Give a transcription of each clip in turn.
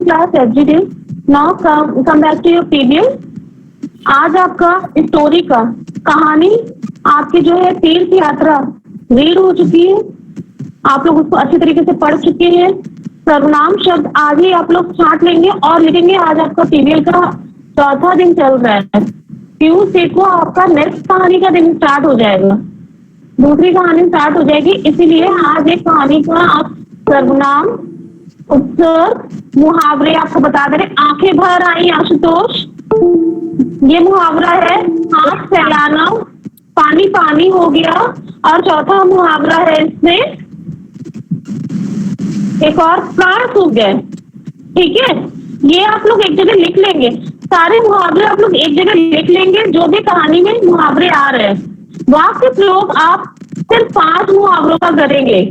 class every day. Now come back to your PBL. आज आपका story का कहानी आपकी जो है तीर्थ यात्रा रीड हो चुकी है। आप लोग उसको अच्छी तरीके से पढ़ चुके हैं। सर्वनाम शब्द आज ही आप लोग छांट लेंगे और लिखेंगे। आज आपका पीबीएल का चौथा दिन चल रहा है। ट्यूसडे को आपका नेक्स्ट कहानी का दिन स्टार्ट हो जाएगा, दूसरी कहानी स्टार्ट हो जाएगी। इसीलिए आज एक कहानी का आप सर्वनाम, उपसर्ग, मुहावरे आपको बता दे रहे। आंखें भर आई आशुतोष, ये मुहावरा है। हाथ फैलाना, पानी पानी हो गया। और चौथा मुहावरा है इसमें एक और, प्राण सूख गए। ठीक है, ये आप लोग एक जगह लिख लेंगे। सारे मुहावरे आप लोग एक जगह लिख लेंगे। जो भी कहानी में मुहावरे आ रहे हैं, वाक्य प्रयोग आप सिर्फ 5 मुहावरों का करेंगे।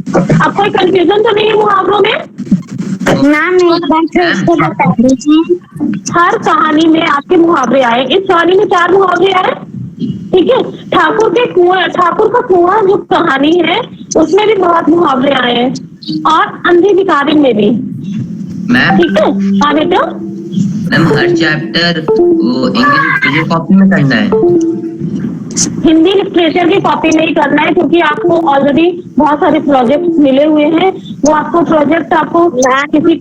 अब कोई कंफ्यूजन तो नहीं है मुहावरों में? मैम एक बार फिर उसको बता दीजिए। हर कहानी में आपके मुहावरे आए। इस कहानी में 4 मुहावरे आए। ठीक है, ठाकुर का कुआं जो कहानी है उसमें भी बहुत मुहावरे आए हैं, और अंधी भिखारी में भी। ठीक है, हाँ बेटा। मैम हर चैप्टर इंग्लिश कॉपी में करना है, हिंदी लिटरेचर की कॉपी नहीं करना है, क्योंकि आपको ऑलरेडी बहुत सारे प्रोजेक्ट मिले हुए हैं। वो आपको प्रोजेक्ट आपको किसी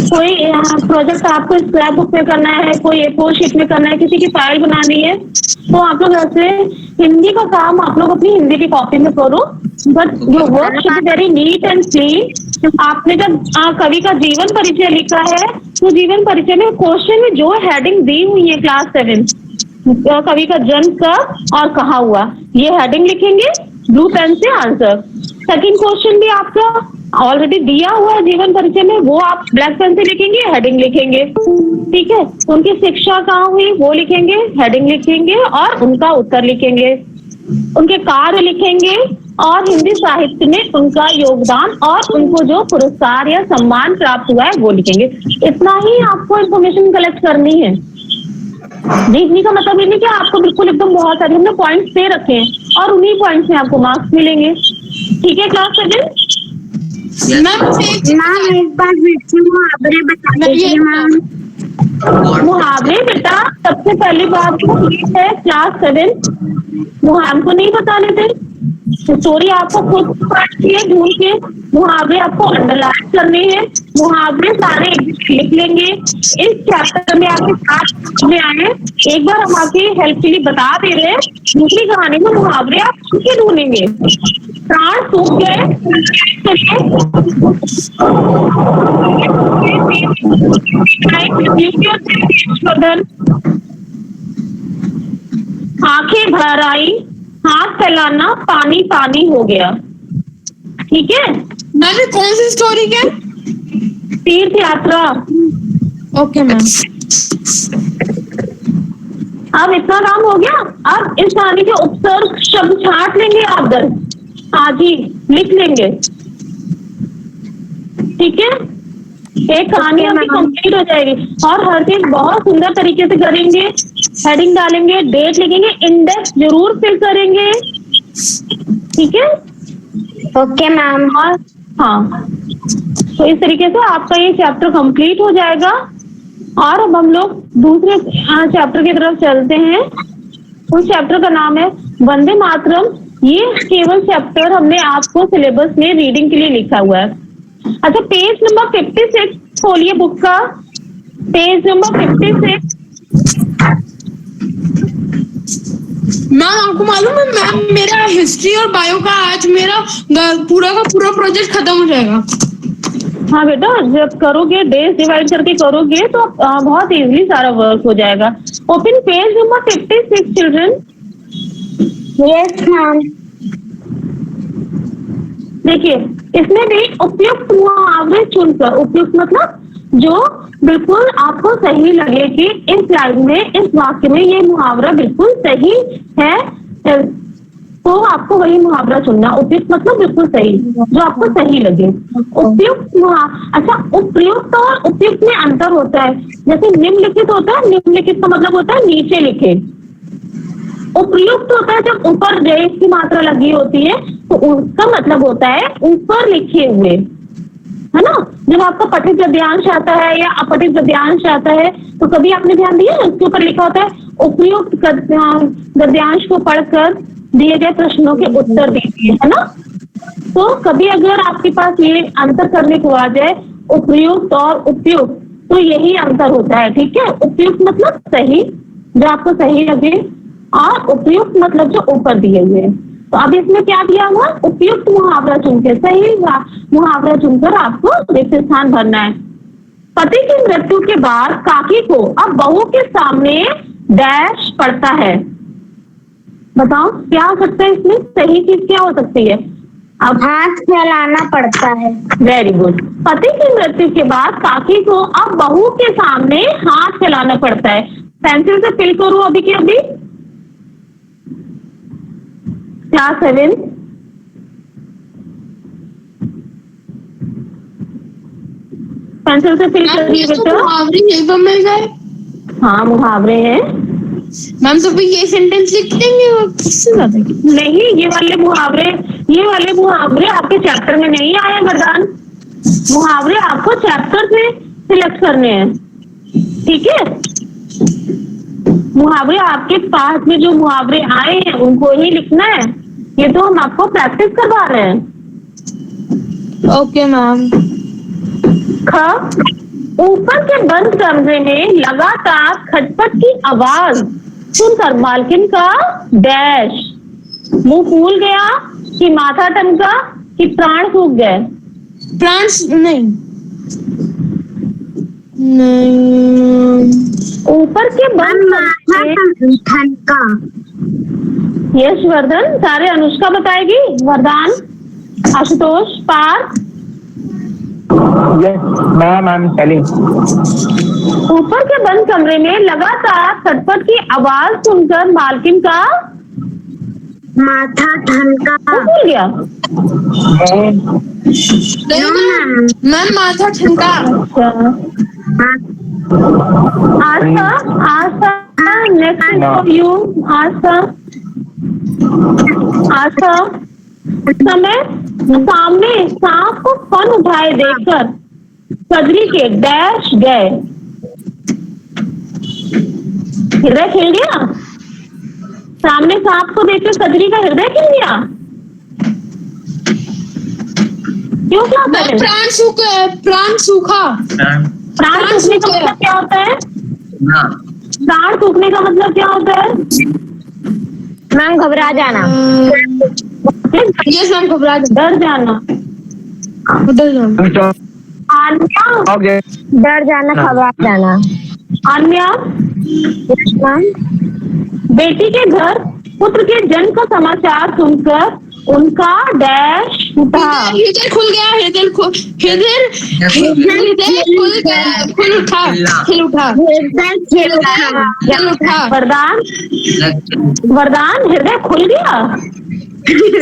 कोई प्रोजेक्ट आपको स्क्रैप बुक में करना है, कोई A4 शीट में करना है, किसी की फाइल बनानी है, तो आप लोग ऐसे हिंदी का काम आप लोग अपनी हिंदी की कॉपी में करो। बट जो work should be very neat and clean. आपने जब कवि का जीवन परिचय लिखा है, तो जीवन परिचय में क्वेश्चन में जो हेडिंग दी हुई है क्लास 7, कवि का जन्म कब और कहाँ हुआ, ये हेडिंग लिखेंगे, ब्लू पेन से आंसर। सेकंड क्वेश्चन भी आपका ऑलरेडी दिया हुआ है जीवन परिचय में, वो आप ब्लैक पेन से लिखेंगे, हेडिंग लिखेंगे। ठीक है, उनकी शिक्षा कहाँ हुई वो लिखेंगे, हेडिंग लिखेंगे और उनका उत्तर लिखेंगे। उनके कार्य लिखेंगे और हिंदी साहित्य में उनका योगदान और उनको जो पुरस्कार या सम्मान प्राप्त हुआ है वो लिखेंगे। इतना ही आपको इन्फॉर्मेशन कलेक्ट करनी है। देखने का मतलब ये नहीं कि आपको बिल्कुल एकदम बहुत सारे हमने पॉइंट्स दे रखे हैं और उन्हीं पॉइंट्स में आपको मार्क्स मिलेंगे। ठीक है क्लास 7? मैम एक बार मुहावरे बता दीजिए मैम। मुहावरे बेटा सबसे पहली बात है क्लास 7 मुहावरे को नहीं बताने थे। स्टोरी आपको खुद पढ़नी है, ढूंढ के मुहावरे आपको अंडरलाइन करने हैं। मुहावरे सारे लिख लेंगे। इस चैप्टर में आपके 7 में आए, एक बार हम आपकी हेल्प के लिए बता दे रहे हैं। दूसरी कहानी में मुहावरे आप खुद के ढूंढेंगे। प्राण सूख गए, आंखें भर आई, हाथ फैलाना, पानी पानी हो गया। ठीक है, मैम कौन सी स्टोरी क्या? तीर्थ यात्रा। Okay ma'am. अब इतना काम हो गया। अब इस कहानी के उपसर्ग शब्द छांट लेंगे आप 10 आज ही लिख लेंगे। ठीक है, एक कहानी आपकी कंप्लीट हो जाएगी और हर चीज बहुत सुंदर तरीके से करेंगे। हेडिंग डालेंगे, डेट लिखेंगे, इंडेक्स जरूर फिल करेंगे। ठीक है, ओके मैम। और हाँ, तो इस तरीके से आपका ये चैप्टर कंप्लीट हो जाएगा। और अब हम लोग दूसरे चैप्टर की तरफ चलते हैं। उस चैप्टर का नाम है वंदे मातरम। ये केवल चैप्टर हमने आपको सिलेबस में रीडिंग के लिए लिखा हुआ है। अच्छा, पेज नंबर 56 खोलिए बुक का, पेज नंबर 56। मैम आपको मालूम है मैम, मेरा हिस्ट्री और बायो का आज मेरा पूरा का पूरा प्रोजेक्ट खत्म हो जाएगा। हाँ बेटा, जब करोगे डेज डिवाइड करके करोगे तो बहुत इजीली सारा वर्क हो जाएगा। Open page number 56 children. Yes ma'am. देखिए, इसमें भी उपयुक्त मुहावरे चुनकर, उपयुक्त मतलब जो बिल्कुल आपको सही लगे कि इस लाइन में, इस वाक्य में ये मुहावरा बिल्कुल सही है, तो आपको वही मुहावरा चुनना। उपयुक्त मतलब बिल्कुल सही, जो आपको सही लगे। उपयुक्त अच्छा, उपयुक्त और उपयुक्त में अंतर होता है। जैसे निम्नलिखित होता है, निम्नलिखित का मतलब होता है नीचे लिखे। उपयुक्त होता है जब ऊपर डेश की मात्रा लगी होती है, तो उसका मतलब होता है ऊपर लिखे हुए, है ना। जब आपका पठित गद्यांश आता है या अपठित गद्यांश आता है, तो कभी आपने ध्यान दिया उसके ऊपर लिखा होता है उपयुक्त गद्यांश को पढ़कर दिए गए प्रश्नों के उत्तर दीजिए, है ना। तो कभी अगर आपके पास ये अंतर करने को आ जाए उपयुक्त और उपयुक्त, तो यही अंतर होता है, ठीक है। उपयुक्त मतलब सही, जो आपको सही लगे, और उपयुक्त मतलब जो ऊपर दिए हुए। तो अब इसमें क्या दिया हुआ, उपयुक्त मुहावरा चुनकर, सही मुहावरा चुनकर आपको रिक्त स्थान भरना है। पति की मृत्यु के बाद काकी को अब बहू के सामने डैश पड़ता है। बताओ क्या हो सकता है इसमें, सही चीज क्या हो सकती है। अब हाथ फैलाना पड़ता है। Very good. पति की मृत्यु के बाद काकी को अब बहू के सामने हाथ फैलाना पड़ता है। पेंसिल से फिल करो अभी के अभी। क्लास 7 पेंसिल से फिल करिए बेटा। मुहावरे एक बार मिल गए। हाँ मुहावरे हैं मैम, तो फिर ये सेंटेंस लिख देंगे और किससे ज्यादा नहीं, ये वाले मुहावरे आपके चैप्टर में नहीं आए वरदान। मुहावरे आपको चैप्टर से सिलेक्ट करने हैं, ठीक है। मुहावरे आपके पास में जो मुहावरे आए हैं उनको ही लिखना है। ये तो हम आपको प्रैक्टिस करवा रहे हैं। Okay ma'am. ख, ऊपर के बंद कमरे में लगातार खटपट की आवाज सुनकर मालकिन का डैश, मुंह फूल गया कि माथा टमका कि प्राण सूख गए। प्राण नहीं, ऊपर के बंद ठनका। यश वर्धन, सारे अनुष्का बताएगी। वरदान, Ashutosh, Partha. Yes, ma'am, I'm telling. ऊपर के बंद कमरे में लगातार खटपट की आवाज सुनकर मालकिन का माथा ठनका। भूल गया। मैम माथा ठनका। आस्था, नेक्स्ट फॉर यू। आस्था, समय सामने सांप को फन उठाए देखकर कजरी के डैश गए। हृदय खिल गया। सामने सांप को देखकर कजरी का हृदय खिल गया। क्यों क्या करें? प्राण सूखा। प्राण सूखने का मतलब क्या होता है? प्राण सूखने का मतलब क्या होता है? मैम घबरा जाना। यस मैम, घबरा डर जाना। अन्य, डर जाना, घबरा जाना। अन्य, मैम बेटी के घर पुत्र के जन्म का समाचार सुनकर उनका डैश उठा। हृदय खुल गया। हृदय खुल उठा। वरदान, हृदय खुल गया। हृदय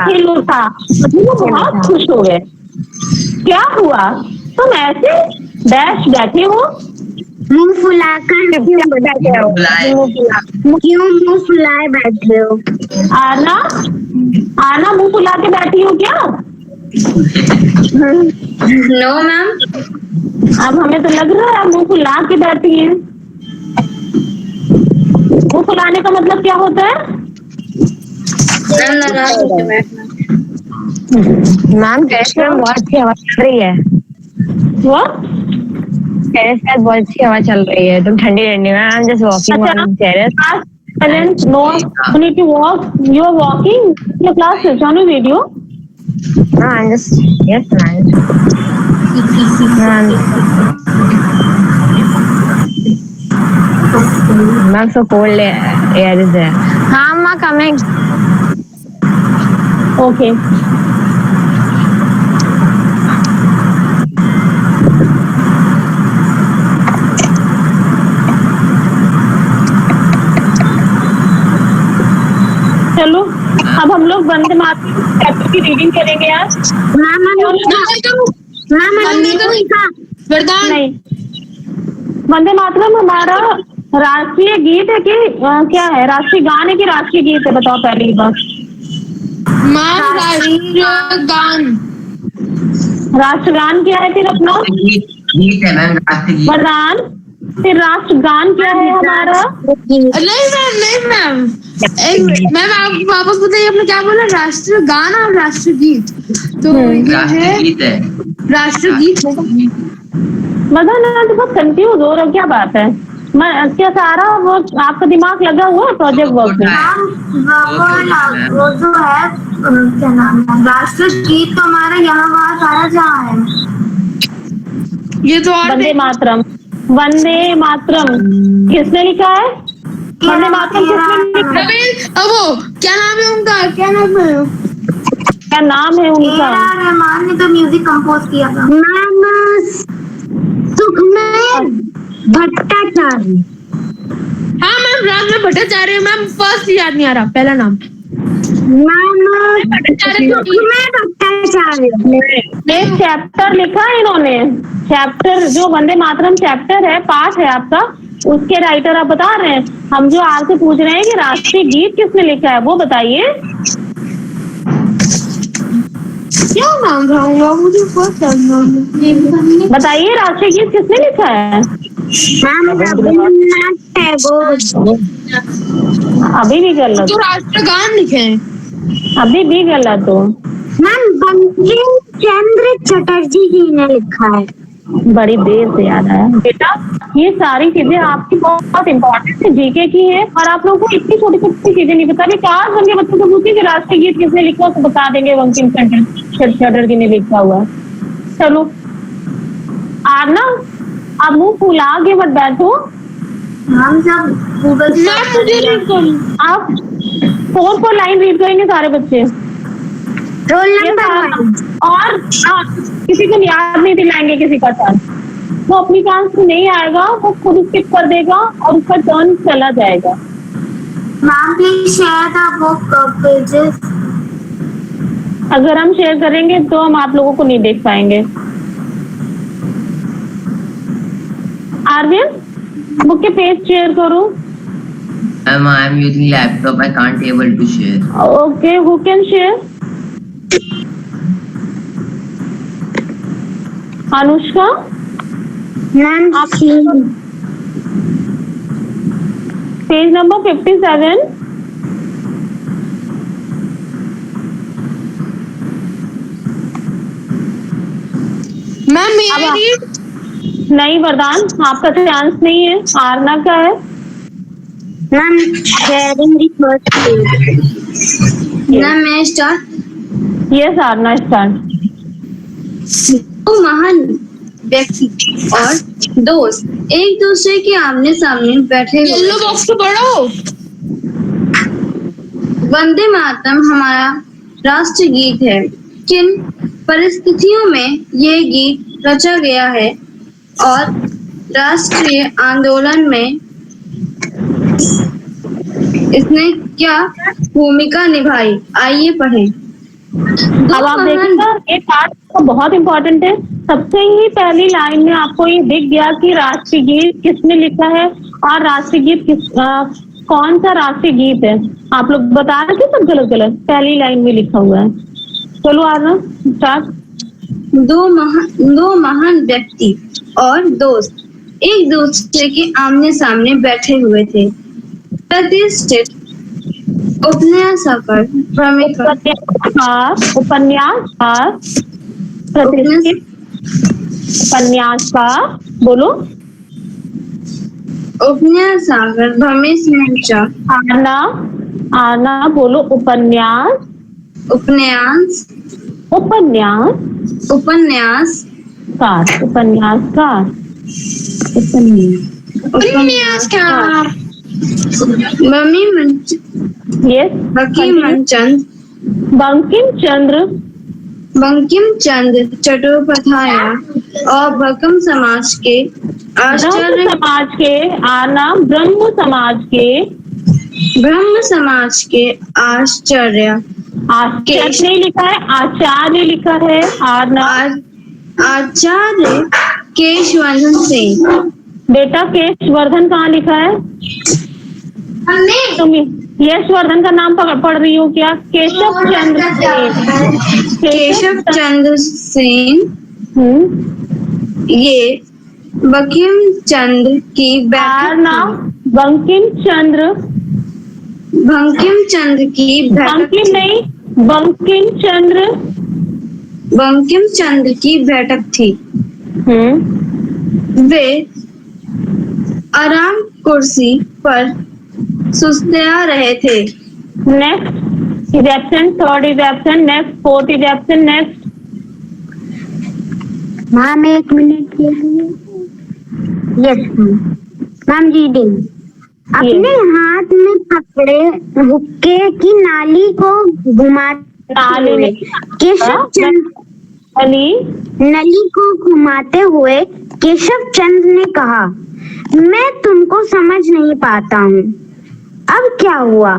खिल उठा, मतलब वो बहुत खुश हो गए। क्या हुआ, तुम ऐसे डैश बैठे हो? मुंह फुलाकर क्यों बैठे हो? क्यों मुंह फुलाए बैठे हो? आना मुंह फुला के बैठी हो क्या? No ma'am. अब हमें तो लग रहा है मुंह फुला के बैठी है। मुंह फुलाने का मतलब क्या होता है? मैम टेरेस में बहुत अच्छी हवा चल रही है। वो टेरेस पे बहुत अच्छी हवा चल रही है, तुम ठंडी ठंडी में। I am just walking on terrace. No, you need to walk. You are walking. Your class is on a video. No, I'm just yes, ma'am. Ma'am, so cold air is there. हाँ, I'm coming. Okay. चलो अब हम लोग Vande Mataram chapter की reading करेंगे आज। वरदान नहीं, वंदे मातरम हमारा राष्ट्रीय गीत है कि क्या है? राष्ट्रीय गान है कि राष्ट्रीय गीत है? बताओ पहली बात। मैम राष्ट्रगान। राष्ट्रगान क्या है फिर अपना? गीत गीत है मैम, राष्ट्रगीत। वरदान, फिर राष्ट्रगान क्या है हमारा? नहीं मैम मैम आप वापस बताइए, आपने क्या बोला? राष्ट्रगान और राष्ट्रगीत, तो ये है राष्ट्रगीत है। राष्ट्रगीत है। मदन मैं तो बहुत कंफ्यूज हो रहा हूँ, क्या बात है? मैं क्या सारा वो आपका दिमाग लगा हुआ है प्रोजेक्ट वर्क में? वो जो है क्या नाम है, राष्ट्रगीत तो हमारा यहाँ वहाँ सारा जहाँ है। ये तो और वंदे मातरम, वंदे मातरम किसने लिखा है? वंदे मातरम किसने लिखा है? अब वो क्या नाम है उनका, क्या नाम है? क्या नाम है उनका? रहमान ने तो म्यूजिक कंपोज किया था। सुखमेर भट्टाचार्य। हाँ मैम राज भट्टाचार्य। मैम फर्स्ट याद नहीं आ रहा, पहला नाम। एक चैप्टर लिखा है इन्होंने, चैप्टर जो वंदे मातरम चैप्टर है, पाठ है आपका, उसके राइटर आप बता रहे हैं। हम जो आपसे पूछ रहे हैं कि राष्ट्रीय गीत किसने लिखा है वो बताइए। क्या नाम था मुझे फर्स्ट नाम बताइए, राष्ट्रीय गीत किसने लिखा है? रविन्द्रनाथ टैगोर। अभी भी गलत, तो राष्ट्रगान लिखे हैं। अभी भी गलत हो। मैम बंकिम चंद्र चटर्जी जी ने लिखा है। बड़ी देर से याद आया बेटा, ये सारी चीजें आपकी बहुत इंपॉर्टेंट है, जीके की है, और आप लोगों को इतनी छोटी छोटी चीजें नहीं बता रही। काश उनके बच्चों को पूछे कि राष्ट्रीय गीत किसने लिखा, तो बता देंगे बंकिम चंद्र चटर्जी ने लिखा हुआ है। चलो आप ना, आप मुंह फुला के मत बैठो। हम सब गूगल आप 4 लाइन रीड करेंगे सारे बच्चे। रोल ये नंबर और किसी को याद नहीं दिलाएंगे किसी का चांस, वो अपनी चांस में नहीं आएगा, वो खुद स्किप कर देगा और उसका टर्न चला जाएगा। Ma'am please share the book pages. अगर हम शेयर करेंगे तो हम आप लोगों को नहीं देख पाएंगे। आर्यन बुक के पेज शेयर करो। Ma'am, I am using laptop. I can't able to share. Okay, who can share? Anushka ma'am आप पेज नंबर 57। मैम मेरी नहीं वरदान, आपका चांस नहीं है। आरना का है। Ma'am sharing the first page. Ma'am मैं स्टार्ट। Yes Aarna start. तो महान व्यक्ति और दोस्त एक दूसरे के आमने सामने बैठे हुए। येलो बॉक्स को पढ़ो। वंदे मातरम हमारा राष्ट्रीय गीत है। किन परिस्थितियों में ये गीत रचा गया है और राष्ट्रीय आंदोलन में इसने क्या भूमिका निभाई, आइए पढ़ें। अब आप देखिएगा, ये पार्ट तो बहुत इम्पोर्टेंट है। सबसे ही पहली लाइन में आपको ये दिख गया कि राष्ट्रीय गीत किसने लिखा है और राष्ट्रीय गीत कौन सा राष्ट्रीय गीत है। आप लोग बता रहे थे सब गलत गलत, पहली लाइन में लिखा हुआ है। चलो आना स्टार्ट। दो महान व्यक्ति और दोस्त एक दूसरे के आमने सामने बैठे हुए थे। प्रतिष्ठित उपन्यासकार प्रतिष्ठित उपन्यासकार बोलो। उपन्यासकार भवेश मंचा। आना आना बोलो। उपन्यास उपन्यास उपन्यास उपन्यासकार उपन्यासकार उपन्यासकार यस बंकिम चंद्र चट्टोपाध्याय और ब्रह्म समाज के ब्रह्म समाज के आचार्य नहीं लिखा है, आचार्य लिखा है। आचार्य केशवंदन सिंह बेटा केशवर्धन कहाँ लिखा है? हमने तुम यशवर्धन का नाम पढ़ रही हो क्या? केशव चंद्र सेन। केशव चंद्र सेन ये बंकिम चंद्र की आर बैठक नाम बंकिम चंद्र, बंकिम चंद्र की बैठक बंकिम थी। नहीं, बंकिम चंद्र। बंकिम चंद्र की बैठक थी। वे आराम कुर्सी पर सुस्तिया रहे थे। Next is absent, third is absent, next fourth is absent, next. Ma'am 1 minute के लिए। Yes ma'am reading. अपने हाथ में पकड़े हुक्के की नाली को घुमाते नाली हुए नहीं, केशव चंद्र अली नली को घुमाते हुए केशव चंद्र ने कहा, मैं तुमको समझ नहीं पाता हूँ। अब क्या हुआ?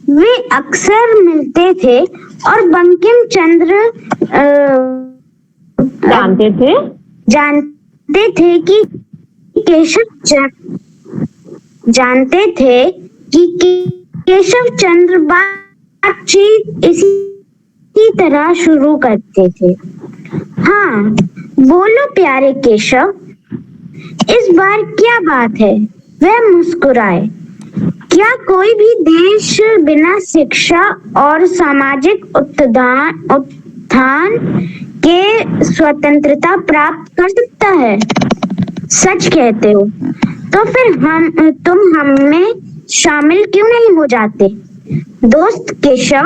वे अक्सर मिलते थे और बंकिम चंद्र जानते थे कि केशव चंद्र बातचीत इसी तरह शुरू करते थे। हाँ बोलो प्यारे केशव, इस बार क्या बात है? वह मुस्कुराए। क्या कोई भी देश बिना शिक्षा और सामाजिक उत्थान के स्वतंत्रता प्राप्त कर सकता है? सच कहते हो। तो फिर तुम हमें शामिल क्यों नहीं हो जाते? दोस्त केशव,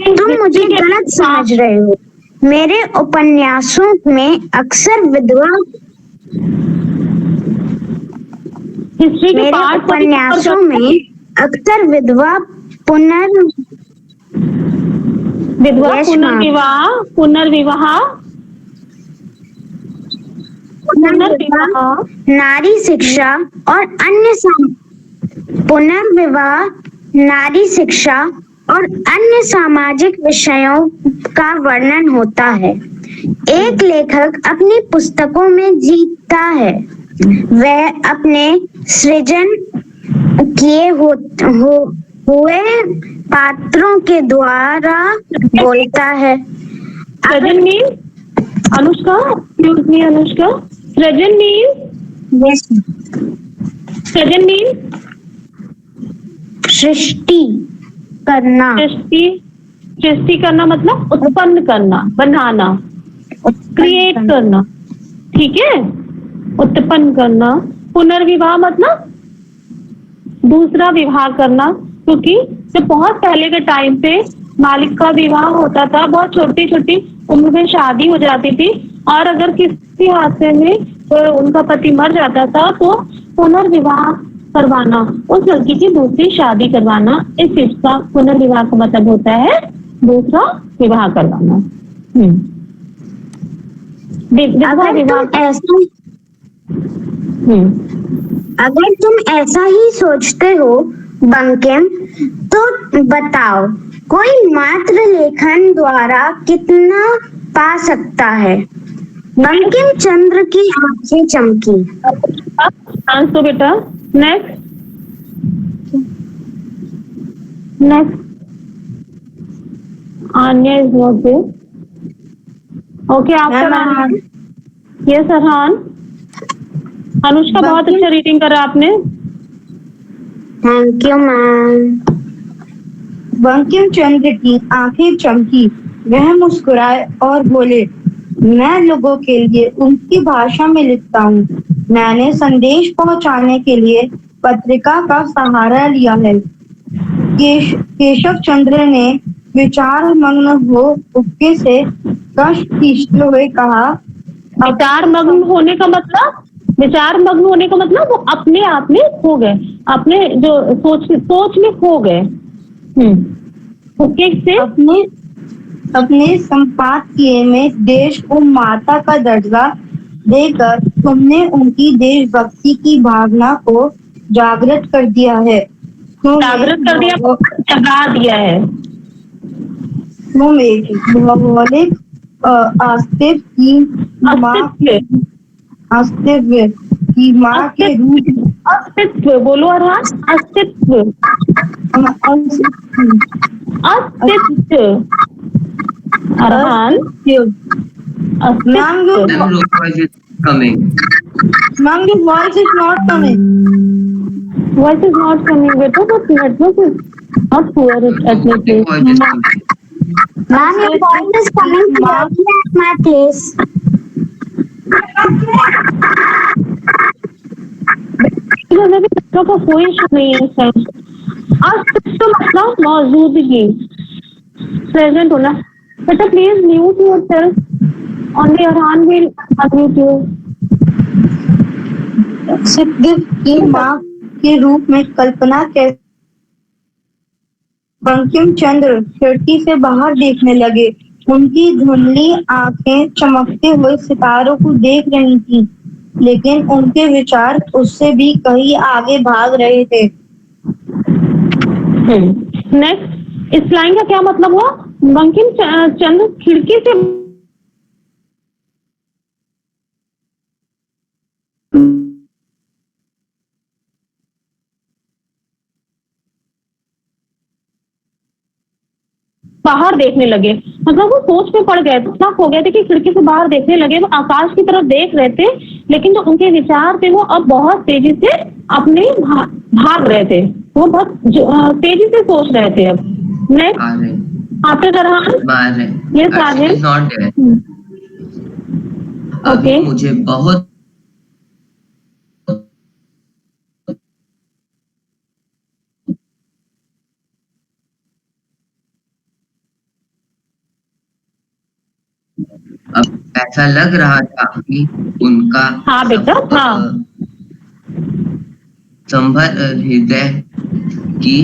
तुम मुझे गलत समझ रहे हो। मेरे उपन्यासों में अक्सर विधवा नारी शिक्षा और अन्य सामाजिक विषयों का वर्णन होता है। एक लेखक अपनी पुस्तकों में जीतता है, वह अपने सृजन किए हुए पात्रों के द्वारा बोलता है। सृजन mean Anushka, excuse me Anushka, सृजन मीन सृजन मीन सृष्टि करना। सृष्टि करना मतलब उत्पन्न करना, बनाना, क्रिएट करना, ठीक है, उत्पन्न करना। पुनर्विवाह मतलब दूसरा विवाह करना, क्योंकि जब बहुत पहले के टाइम पे मालिक का विवाह होता था, बहुत छोटी छोटी उम्र में शादी हो जाती थी, और अगर किसी हादसे में उनका पति मर जाता था तो पुनर्विवाह करवाना, उस लड़की की दूसरी शादी करवाना, इस चीज का पुनर्विवाह का मतलब होता है दूसरा विवाह करवाना। अगर तुम ऐसा ही सोचते हो बंकिम, तो बताओ कोई मात्र लेखन द्वारा कितना पा सकता है? बंकिम चंद्र की आंखें चमकी। तो बेटा next Aanya is not there. Okay after yes Arhaan. Anushka बहुत अच्छा रीडिंग करा आपने, thank you ma'am. Bankim Chandra की आंखें चमकी, वह मुस्कुराए और बोले, मैं लोगों के लिए उनकी भाषा में लिखता हूँ। मैंने संदेश पहुंचाने के लिए पत्रिका का सहारा लिया है। केशव चंद्र ने विचार मग्न हो हुक्के से कश खींचते हुए कहा, विचार मग्न होने का मतलब वो अपने आप में खो गए, अपने जो सोच में खो गए। हुक्के से अपने संपादकीय में देश को माता का दर्जा देकर तुमने उनकी देशभक्ति की भावना को जागृत कर दिया है। जगा दिया है। तुम एक भौगोलिक अस्तित्व की माँ के रूप अस्तित्व बोलो अरहान, अस्तित्व, अस्तित्व अरहान, Ma'am, your अस्तित्व। Your voice is coming. ma'am, your voice is not coming. Voice is not coming better, but network is not poor at my Your place. voice is coming. Ma'am, your voice is coming clearly at my place. इधर भी बच्चों का कोई issue नहीं है sir. अस्तित्व मतलब मौजूदगी, प्रेजेंट होना। बेटा please mute yourself, only Arhaan will unmute you. अस्तित्व की माँ के रूप में कल्पना कैसे? बंकिम चंद्र खिड़की से बाहर देखने लगे। उनकी धुंधली आंखें चमकते हुए सितारों को देख रही थीं, लेकिन उनके विचार उससे भी कहीं आगे भाग रहे थे। नेक्स्ट, इस लाइन का क्या मतलब हुआ? बंकिम चंद्र खिड़की से बाहर देखने लगे, मतलब वो सोच में पड़ गए, इतना हो गए थे कि खिड़की से बाहर देखने लगे। वो आकाश की तरफ देख रहे थे, लेकिन जो उनके विचार थे वो अब बहुत तेजी से अपने भाग रहे थे। वो बहुत तेजी से सोच रहे थे। अब नेक्स्ट, आफ्टर अरहान, ये साजिद, अभी मुझे बहुत अब ऐसा लग रहा था कि उनका हाँ बेटा, हाँ, संभर हृदय की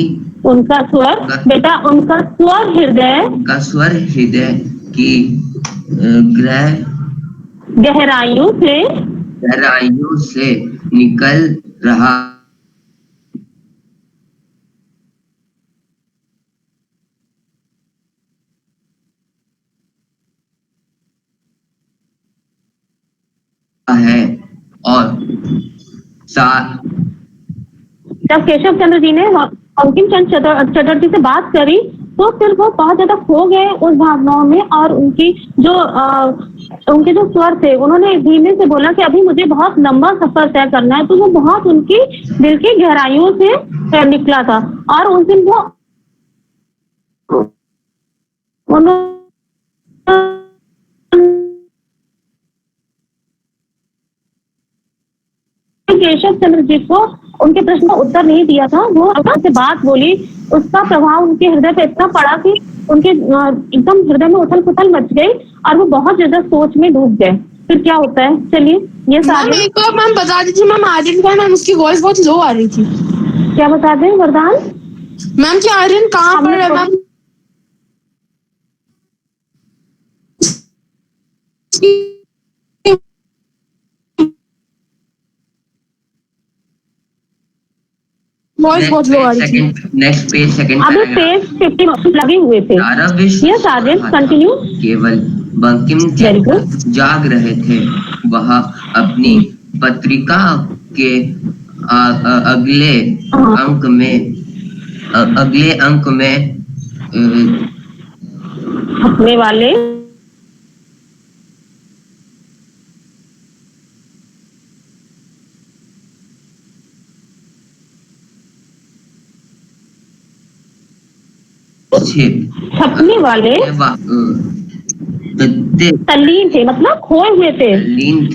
उनका स्वर बेटा, उनका स्वर हृदय, उनका स्वर हृदय की गहराइयों से निकल रहा है। और जब केशव चंद्र जी ने बंकिम चंद्र चटर्जी से बात करी तो फिर वो बहुत ज्यादा खो गए उस भावनाओं में, और उनके जो स्वर थे, उन्होंने धीमे से बोला कि अभी मुझे बहुत लंबा सफर तय करना है। तो वो बहुत उनकी दिल की गहराइयों से निकला था। और उस दिन वो केशव चंद्र जी को उनके प्रश्न का उत्तर नहीं दिया था। वो अपने से बात बोली, उसका प्रभाव उनके हृदय पे इतना पड़ा कि उनके एकदम हृदय में उथल पुथल मच गई और वो बहुत ज्यादा सोच में डूब गए। फिर क्या होता है, चलिए ये सारे एक बार मैम बता दीजिए। मैम आर्यन का मैम उसकी वॉइस बहुत लो आ रही थी। क्या बता दें वरदान मैम? कि आर्यन कहाँ पर है मैम? वॉइस बहुत लो आ रही थी। नेक्स्ट पेज, सेकंड अभी पेज 50 लगे हुए थे। Yes Aryan, continue. केवल बंकिम चंद्र जाग रहे थे। वह अपनी पत्रिका के अगले अंक में अपने वाले छपने वाले तल्लीन थे, मतलब खोए हुए थे, लीन।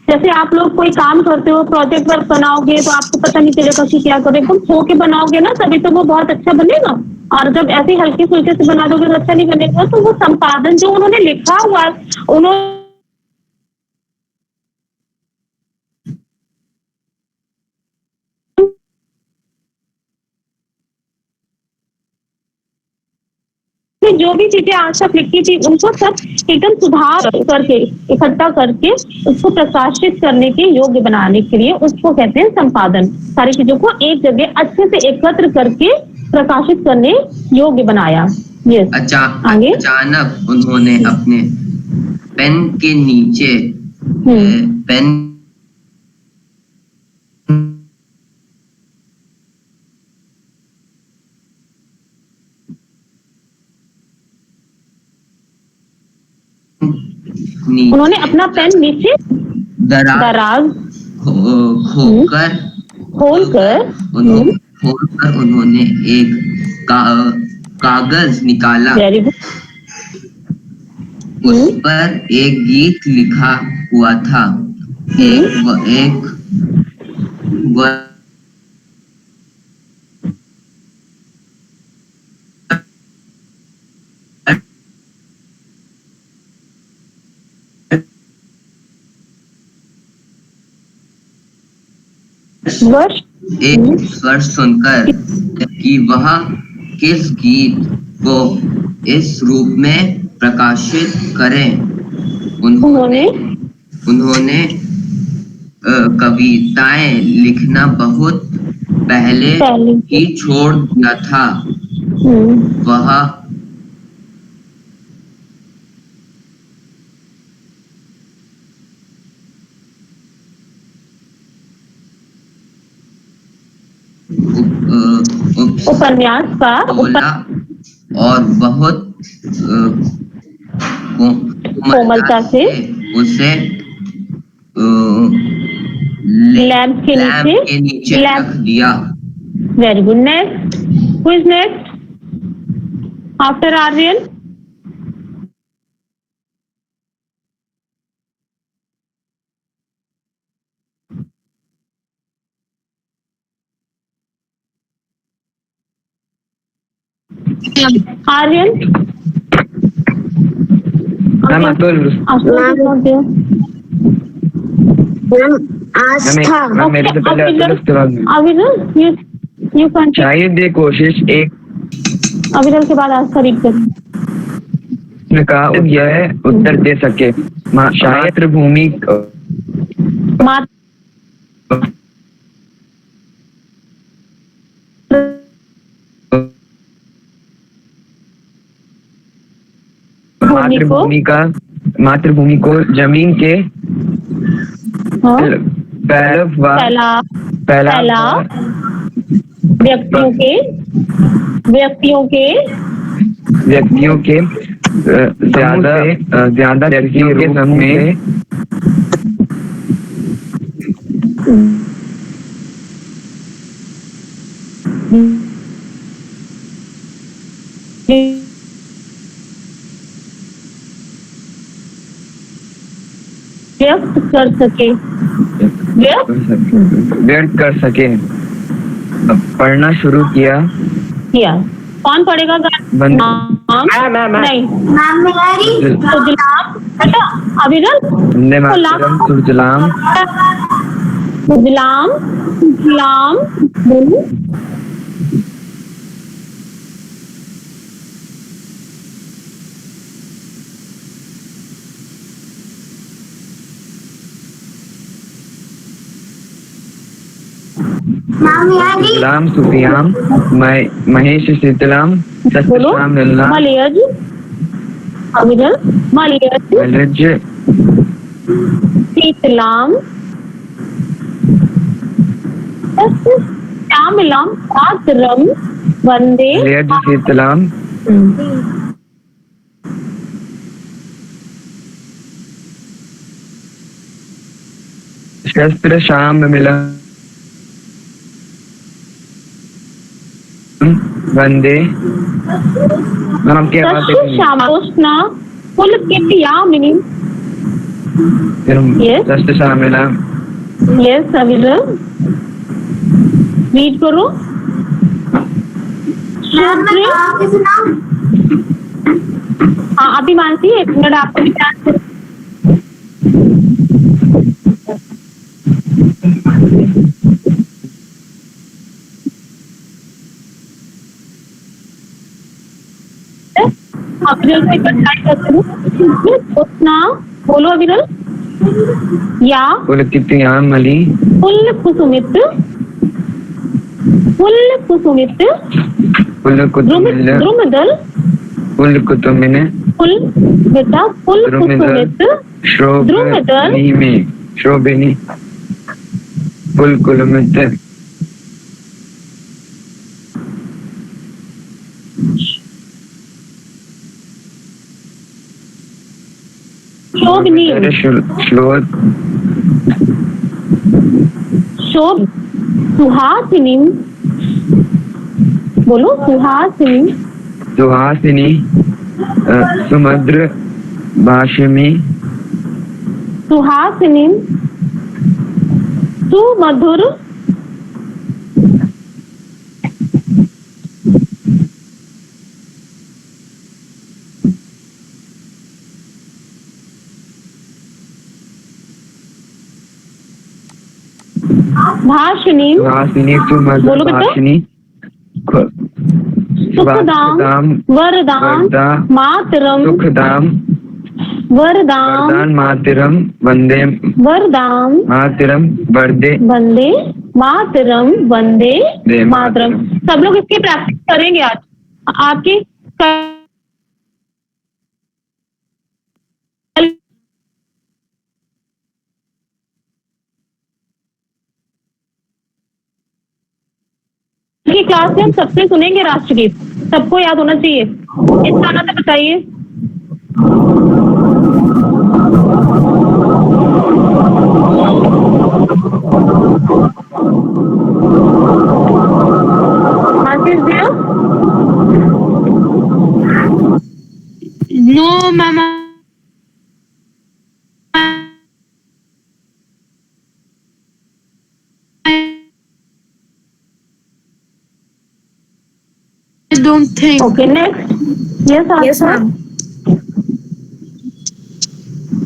जैसे आप लोग कोई काम करते हो, प्रोजेक्ट वर्क बनाओगे तो आपको पता नहीं चलेगा कि क्या करें। तुम खो के बनाओगे ना, तभी तो वो बहुत अच्छा बनेगा। और जब ऐसे हल्के फुल्के से बना दोगे तो अच्छा नहीं बनेगा। तो वो संपादन जो उन्होंने लिखा हुआ, उन्होंने जो भी चीजें आज तक लिखी थी उनको सब एकदम सुधार करके, इकट्ठा करके उसको प्रकाशित करने के योग्य बनाने के लिए उसको कहते हैं संपादन। सारी चीजों को एक जगह अच्छे से एकत्र करके प्रकाशित करने योग्य बनाया। यस, आगे। अचानक उन्होंने अपने पेन के नीचे पेन उन्होंने अपना पेन नीचे दराज खोकर खोलकर उन्होंने एक कागज निकाला। Very good. उस पर एक गीत लिखा हुआ था। एक स्वर सुनकर कि वह किस गीत को इस रूप में प्रकाशित करें, उन्होंने कविताएं लिखना बहुत पहले ही छोड़ दिया था। वह उपन्यास का और बहुत कोमलता से उसे लैंप के नीचे रख दिया। Very good. Next, who is next after Aryan? Aryan? Aastha. शायद ये कोशिश एक अविरल के बाद आस्था रीड करें का यह उत्तर दे सके। शायद भूमि मातृभूमि को जमीन के फैलाव व्यक्तियों के ज्यादा व्यक्तियों के समूह में व्यक्त कर सके। पढ़ना शुरू किया। कौन पढ़ेगा? नहीं, बेटा अविरल। सुजलाम सुजलाम सुफियाम महेश शीतलाम सत्यश्याम मलयज अविरल मलयज शीतलाम श्यामलाम आद्रम वंदे मलयज शीतलाम शस्त्र श्याम मिलम वंदे। हम क्या बात है? श्यामोष्णा पुलकितयामिनी। शस्त्र श्यामला। यस अविरल रीड करो। हाँ अभी मानसी, एक मिनट आपको विचार अविरल से ट्राई करते हैं। बोलो अविरल। या पुलकितयाम मली फुल कुसुमित द्रुमदल फुल कुतुमिन फुल बेटा फुल कुसुमित द्रुमदल में शोभिनी फुल कुलमित शोभनी श्लोक शोभ सुहासिनी, बोलो सुहासिनी, सुहासिनी सुमद्र भाषिणी सुहासिनी सुमधुर भाषिनी, सुहासिनी सुमद्र बोलो बेटा। भाषिणी सुखदाम वरदान मातरम सुखदाम वरदान वरदान मातरम वंदे वरदान मातरम वंदे वंदे मातरम वंदे वंदे मातरम। सब लोग इसकी प्रैक्टिस करेंगे आज। आपकी की क्लास में हम सबसे सुनेंगे राष्ट्रगीत, सबको याद होना चाहिए। इतना ना तो बताइए। आशीष दिया No, mama. I don't think. Okay next. Yes ma'am.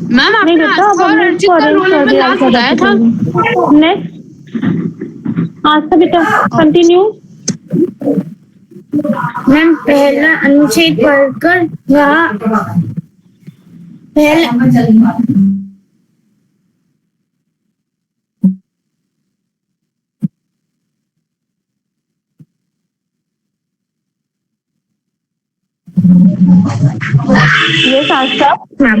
Ma'am नहीं आपने बेटा, आस्था और अर्जित का रोल हमें लास्ट बताया था। नेक्स्ट आस्था बेटा कंटिन्यू। मैम पहला अनुच्छेद पढ़कर वह पहला यस आस्था। मैम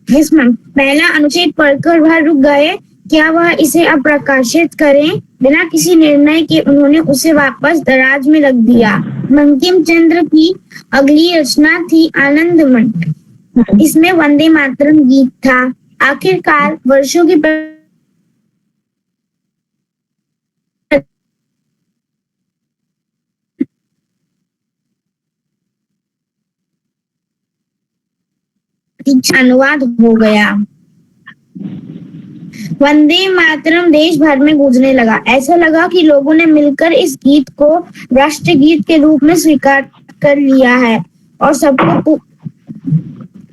यस मैम पहला अनुच्छेद पढ़कर वह रुक गए। क्या वह इसे अब प्रकाशित करें? बिना किसी निर्णय के उन्होंने उसे वापस दराज में रख दिया। बंकिम चंद्र की अगली रचना थी आनंद मठ। इसमें वंदे मातरम गीत था। आखिरकार वर्षों की अनुवाद हो गया। वंदे मातरम देश भर में गूंजने लगा। ऐसा लगा कि लोगों ने मिलकर इस गीत को राष्ट्रगीत के रूप में स्वीकार कर लिया है और सबको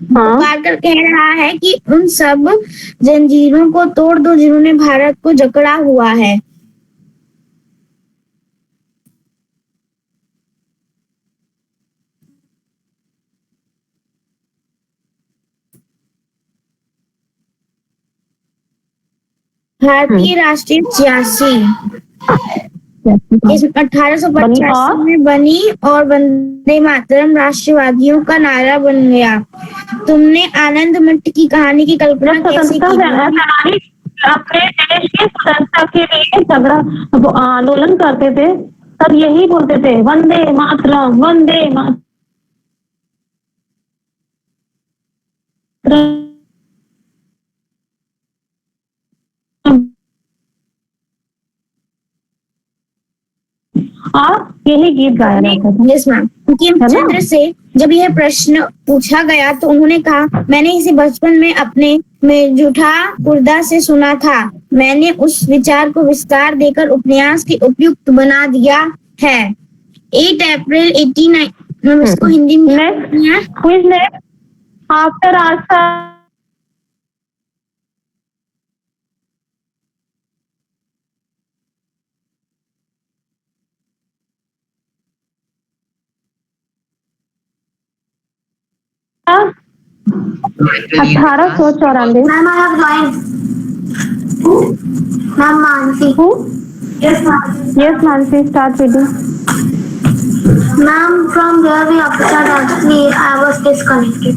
पुकार कर कह रहा है कि उन सब जंजीरों को तोड़ दो जिन्होंने भारत को जकड़ा हुआ है। भारतीय राष्ट्रीय 86 इस 1885 में बनी और वंदे मातरम राष्ट्रवादियों का नारा बन गया। तुमने आनंद मठ की कहानी की कल्पना कैसे की? अपने देश की स्वतंत्रता के लिए झगड़ा आंदोलन करते थे, तब यही बोलते थे वंदे मातरम वंदे मातरम। और यही गीत गाया जाता था। Yes ma'am. बंकिम चंद्र से जब यह प्रश्न पूछा गया तो उन्होंने कहा, मैंने इसे बचपन में अपने में जूठा कुर्दा से सुना था। मैंने उस विचार को विस्तार देकर उपन्यास के उपयुक्त बना दिया है। 8 अप्रैल 89 मैम इसको हिंदी में आफ्टर आस्था अठारह सौ 1894। Ma'am I have join ma'am Mansi yes Mansi start reading. Ma'am, from where we upset actually I was disconnected.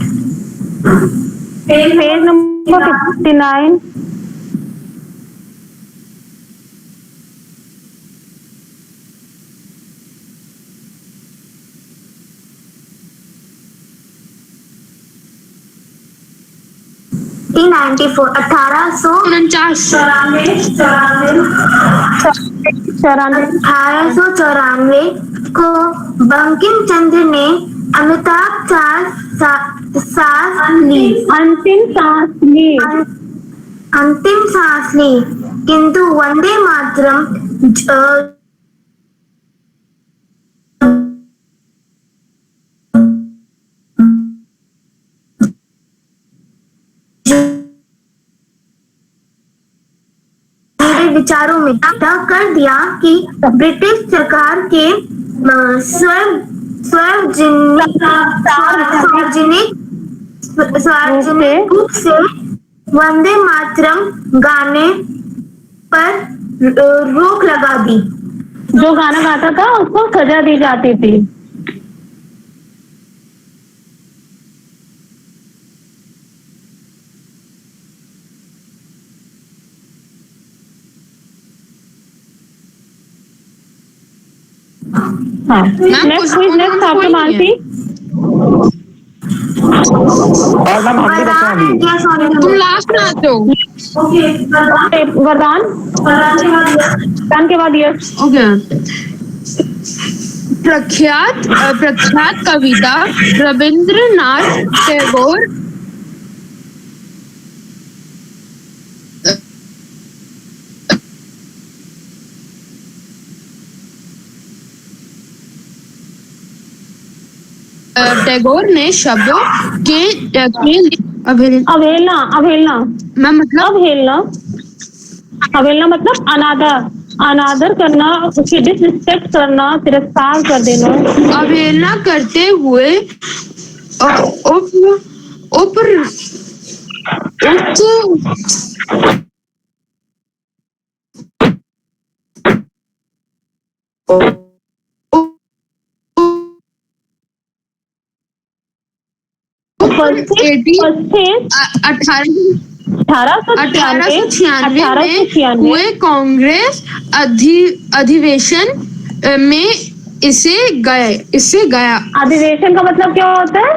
Page number 59। 1894 1894 को बंकिम चंद्र ने अमिताभ अंतिम सांस ली, किंतु वंदे मातरम विचारों में तय कर दिया कि ब्रिटिश सरकार के सार्वजनिक रूप से वंदे मातरम गाने पर रोक लगा दी। जो गाना गाता था उसको सजा दी जाती थी। हाँ, नेक्स्ट आपके मानसी। और मैम हमने बचा अभी। तुम लास्ट में आते हो। वरदान के बाद यस। ओके। प्रख्यात कविता रविंद्रनाथ टैगोर टैगोर ने शब्दों के अवहेलना मैं मतलब अवहेलना मतलब अनादर करना, उसकी डिसरिस्पेक्ट करना, तिरस्कार कर देना। अवहेलना करते हुए अठारह सौ छियानवे में हुए कांग्रेस अधिवेशन में इसे गया। अधिवेशन का मतलब क्या होता है?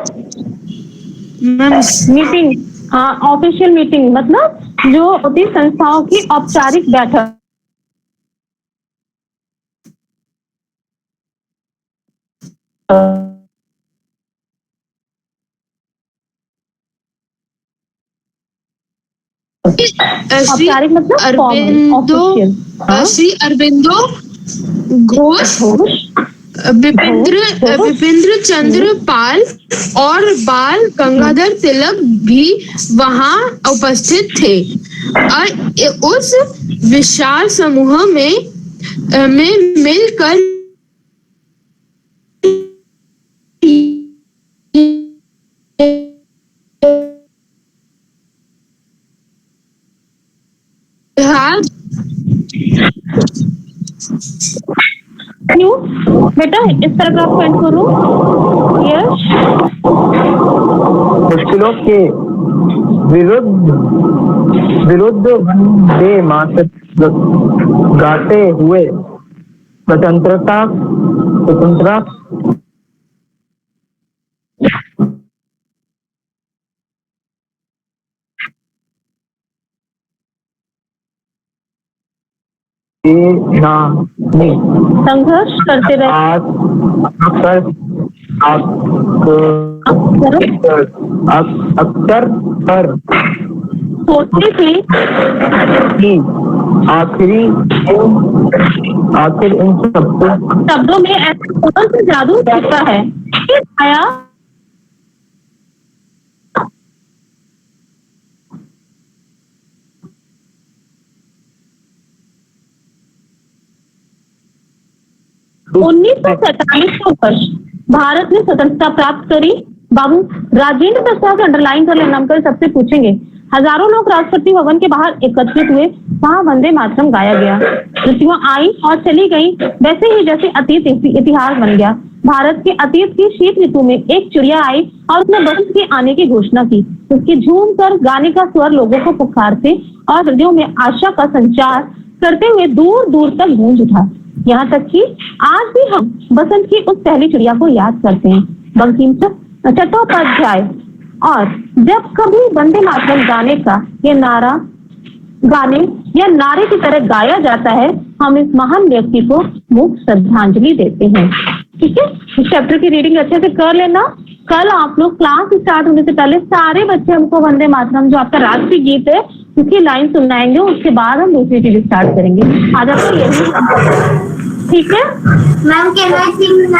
मीटिंग। हाँ, ऑफिशियल मीटिंग मतलब जो होती संस्थाओं की औपचारिक बैठक। औपचारिक मतलब श्री अरविंदो घोष, विपिंद्र चंद्र पाल और बाल गंगाधर तिलक भी वहां उपस्थित थे। और उस विशाल समूह में मिलकर बेटा इस तरह का पेंट करूं। यस, मुश्किलों के विरुद्ध वंदे मातरम गाते हुए स्वतंत्रता संघर्ष करते रहे। अक्सर पर सोचती थी आखिर इन शब्दों में ऐसा कौन सा जादू होता है? आया वर्ष भारत ने स्वतंत्रता प्राप्त करी। बाबू राजेंद्र प्रसाद अंडरलाइन कर लेना, हमको सबसे पूछेंगे। हजारों लोग राष्ट्रपति भवन के बाहर एकत्रित हुए, वहां वंदे मातरम गाया गया। ऋतुआं आई और चली गई, वैसे ही जैसे अतीत इतिहास बन गया। भारत के अतीत की शीत ऋतु में एक चिड़िया आई और उसने बसंत के आने की घोषणा की। उसके झूम कर गाने का स्वर लोगों को पुकारते और हृदयों में आशा का संचार करते हुए दूर दूर तक गूंज उठा। यहाँ तक कि आज भी हम बसंत की उस पहली चिड़िया को याद करते हैं। बंकिम चट्टोपाध्याय और जब कभी वंदे मातरम गाने का ये गाने या नारे की तरह गाया जाता है, हम इस महान व्यक्ति को मुक्त श्रद्धांजलि देते हैं। ठीक है, इस चैप्टर की रीडिंग अच्छे से कर लेना। कल आप लोग क्लास स्टार्ट होने से पहले सारे बच्चे हमको वंदे मातरम जो आपका राष्ट्रीय गीत है उसकी लाइन सुनाएंगे, उसके बाद हम दूसरी चीज स्टार्ट करेंगे। आज आपको यही ठीक है मैम कैन आई सिंग?